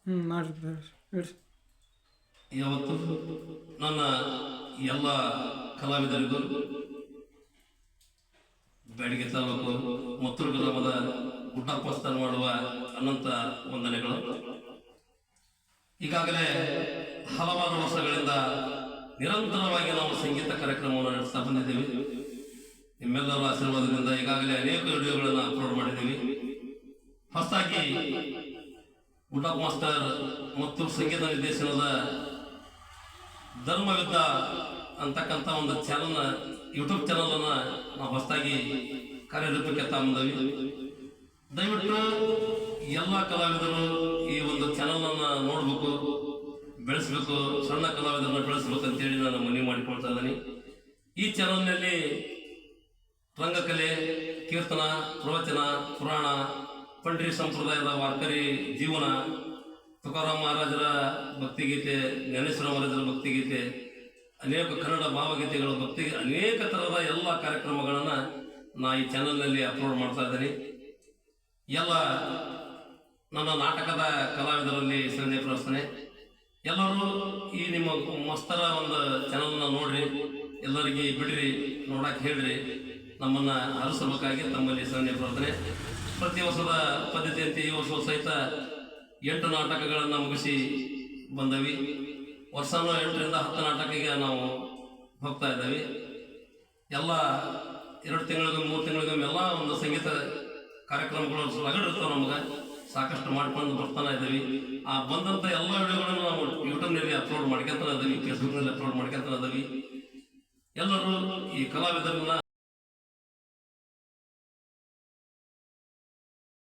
ಮಾಡ್ರಿ ಹೇಳ್ರಿ. ಇವತ್ತು ನನ್ನ ಎಲ್ಲ ಕಲಾವಿದರಿಗೂ ಬ್ಯಾಡಗಿ ತಾಲೂಕು ಮತ್ತೂರು ಗ್ರಾಮದ ಗುಡ್ಡಪ್ಪಸ್ತನ ಮಾಡುವ ಅನಂತ ವಂದನೆಗಳು. ಈಗಾಗಲೇ ಹಲವಾರು ವರ್ಷಗಳಿಂದ ನಿರಂತರವಾಗಿ ನಾವು ಸಂಗೀತ ಕಾರ್ಯಕ್ರಮವನ್ನು ನಡೆಸ್ತಾ ಬಂದಿದ್ದೀವಿ. ನಿಮ್ಮೆಲ್ಲರ ಆಶೀರ್ವಾದದಿಂದ ಈಗಾಗಲೇ ಅನೇಕ ವಿಡಿಯೋಗಳನ್ನು ಅಪ್ಲೋಡ್ ಮಾಡಿದ್ದೀವಿ. ಹೊಸದಾಗಿ ಗುಡ್ಡಪ್ಪ ಮಾಸ್ಟರ್ ಮತ್ತು ಸಂಗೀತ ನಿರ್ದೇಶನದ ಧರ್ಮಯುದ್ಧ ಅಂತಕ್ಕಂಥ ಒಂದು ಚಾನಲ್ ಯೂಟ್ಯೂಬ್ ಚಾನಲ್ ಅನ್ನ ನಾವು ಹೊಸದಾಗಿ ಕಾರ್ಯರೂಪಕ್ಕೆ ತಂದಿದ್ದೀವಿ. ದಯವಿಟ್ಟು ಎಲ್ಲ ಕಲಾವಿದರು ಈ ಒಂದು ಚಾನಲ್ ಅನ್ನ ನೋಡ್ಬೇಕು, ಬೆಳೆಸಬೇಕು, ಸಣ್ಣ ಕಲಾವಿದರನ್ನ ಬೆಳೆಸಬೇಕು ಅಂತೇಳಿ ನಾನು ಮನವಿ ಮಾಡಿಕೊಳ್ತಾ ಇದ್ದೀನಿ. ಈ ಚಾನಲ್ನಲ್ಲಿ ರಂಗಕಲೆ, ಕೀರ್ತನ, ಪ್ರವಚನ, ಪುರಾಣ, ಪಂಡ್ರಿ ಸಂಪ್ರದಾಯದ ವಾರ್ಕರಿ ಜೀವನ, ತುಕಾರಾಮ್ ಮಹಾರಾಜರ ಭಕ್ತಿಗೀತೆ, ಜ್ಞಾನೇಶ್ವರ ಮಹಾರಾಜರ ಭಕ್ತಿಗೀತೆ, ಅನೇಕ ಕನ್ನಡ ಭಾವಗೀತೆಗಳ ಭಕ್ತಿ, ಅನೇಕ ಥರದ ಎಲ್ಲ ಕಾರ್ಯಕ್ರಮಗಳನ್ನು ನಾ ಈ ಚಾನಲ್ನಲ್ಲಿ ಅಪ್ಲೋಡ್ ಮಾಡ್ತಾ ಇದ್ದೀನಿ. ಎಲ್ಲ ನನ್ನ ನಾಟಕದ ಕಲಾವಿದರಲ್ಲಿ ಶ್ರದ್ಧೆ ಪ್ರಾರ್ಥನೆ. ಎಲ್ಲರೂ ಈ ನಿಮ್ಮ ಮಸ್ತರ ಒಂದು ಚಾನಲ್ನ ನೋಡ್ರಿ, ಎಲ್ಲರಿಗೆ ಬಿಡ್ರಿ, ನೋಡಕ್ಕೆ ಹೇಳ್ರಿ, ನಮ್ಮನ್ನು ಹರಿಸಬೇಕಾಗಿ ತಮ್ಮಲ್ಲಿ ಶ್ರದ್ಧೆ ಪ್ರಾರ್ಥನೆ. ಪ್ರತಿ ವರ್ಷದ ಪದ್ಧತಿಯಂತೆ ಈ ವರ್ಷ ಸಹಿತ 8 ನಾಟಕಗಳನ್ನು ಮುಗಿಸಿ ಬಂದವಿ. ವರ್ಷನೂ 8ರಿಂದ 10 ನಾಟಕಕ್ಕೆ ನಾವು ಹೋಗ್ತಾ ಇದ್ದೀವಿ. ಎಲ್ಲ 2 ತಿಂಗಳಿಗೊಮ್ಮೆ 3 ತಿಂಗಳಿಗೊಮ್ಮೆ ಎಲ್ಲ ಒಂದು ಸಂಗೀತ ಕಾರ್ಯಕ್ರಮಗಳು ರಗಡಿರ್ತಾವೆ. ನಮ್ಗೆ ಸಾಕಷ್ಟು ಮಾಡ್ಕೊಂಡು ಬರ್ತಾನೆ ಇದ್ದೀವಿ. ಆ ಬಂದಂಥ ಎಲ್ಲ ವಿಡಿಯೋಗಳನ್ನು ನಾವು ಯೂಟ್ಯೂಬ್ನಲ್ಲಿ ಅಪ್ಲೋಡ್ ಮಾಡ್ಕೊಂತಾನೆ ಇದ್ದೀವಿ, ಫೇಸ್ಬುಕ್ನಲ್ಲಿ ಅಪ್ಲೋಡ್ ಮಾಡ್ಕೊಂತಾನೆ ಇದ್ದೀವಿ. ಎಲ್ಲರೂ ಈ ಕಲಾವಿದರನ್ನ